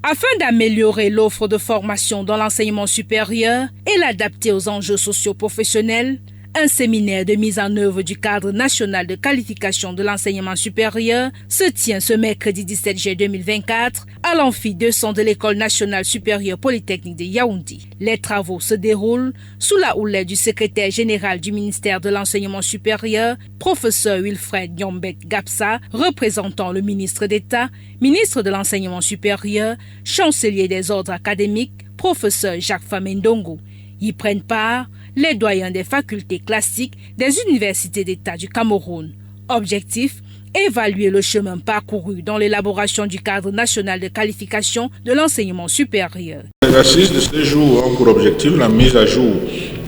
Afin d'améliorer l'offre de formation dans l'enseignement supérieur et l'adapter aux enjeux socio-professionnels, un séminaire de mise en œuvre du cadre national de qualification de l'enseignement supérieur se tient ce mercredi 17 juillet 2024 à l'amphi 200 de l'École nationale supérieure polytechnique de Yaoundé. Les travaux se déroulent sous la houlette du secrétaire général du ministère de l'enseignement supérieur, professeur Wilfred Nyombek Gapsa, représentant le ministre d'État, ministre de l'enseignement supérieur, chancelier des ordres académiques, professeur Jacques Famendongo. Y prennent part les doyens des facultés classiques des universités d'État du Cameroun. Objectif, évaluer le chemin parcouru dans l'élaboration du cadre national de qualification de l'enseignement supérieur. L'exercice de ce jour a pour objectif la mise à jour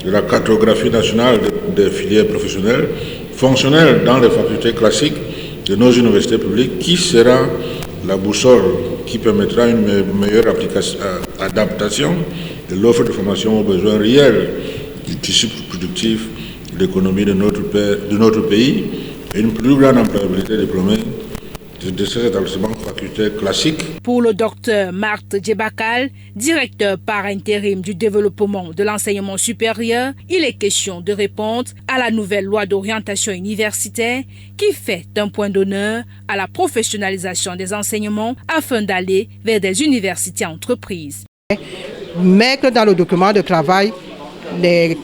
de la cartographie nationale des filières professionnelles fonctionnelles dans les facultés classiques de nos universités publiques, qui sera la boussole qui permettra une meilleure adaptation de l'offre de formation aux besoins réels du tissu productif de l'économie de notre pays et une plus grande employabilité diplômée de ces établissements facultés classiques. Pour le docteur Marthe Djebakal, directeur par intérim du développement de l'enseignement supérieur, il est question de répondre à la nouvelle loi d'orientation universitaire qui fait un point d'honneur à la professionnalisation des enseignements afin d'aller vers des universités entreprises. Mais que dans le document de travail, les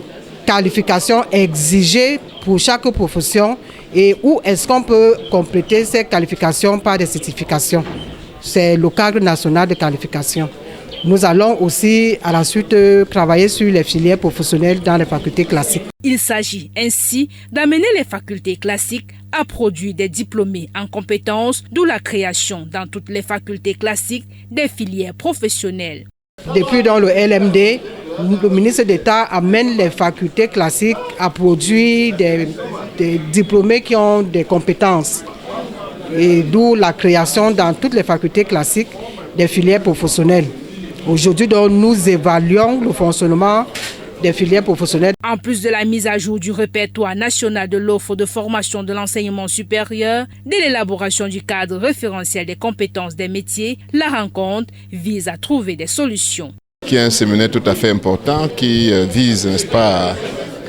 qualifications exigées pour chaque profession et où est-ce qu'on peut compléter ces qualifications par des certifications. C'est le cadre national de qualification. Nous allons aussi à la suite travailler sur les filières professionnelles dans les facultés classiques. Il s'agit ainsi d'amener les facultés classiques à produire des diplômés en compétences, d'où la création dans toutes les facultés classiques des filières professionnelles. Depuis dans le LMD, le ministre d'État amène les facultés classiques à produire des diplômés qui ont des compétences. Et d'où la création dans toutes les facultés classiques des filières professionnelles. Aujourd'hui, donc, nous évaluons le fonctionnement des filières professionnelles. En plus de la mise à jour du répertoire national de l'offre de formation de l'enseignement supérieur, de l'élaboration du cadre référentiel des compétences des métiers, la rencontre vise à trouver des solutions. Qui est un séminaire tout à fait important qui vise, n'est-ce pas,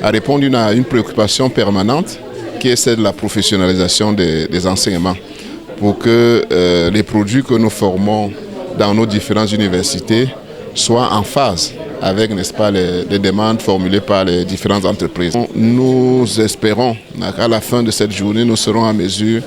à répondre à une préoccupation permanente qui est celle de la professionnalisation des enseignements pour que les produits que nous formons dans nos différentes universités soient en phase avec, n'est-ce pas, les demandes formulées par les différentes entreprises. Nous espérons qu'à la fin de cette journée, nous serons en mesure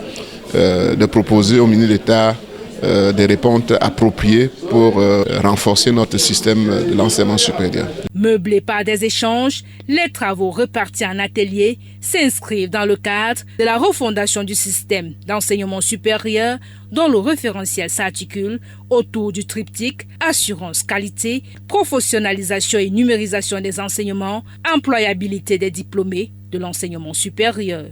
de proposer au ministre d'État des réponses appropriées pour renforcer notre système de l'enseignement supérieur. Meublés par des échanges, les travaux repartis en atelier s'inscrivent dans le cadre de la refondation du système d'enseignement supérieur dont le référentiel s'articule autour du triptyque assurance qualité, professionnalisation et numérisation des enseignements, employabilité des diplômés de l'enseignement supérieur.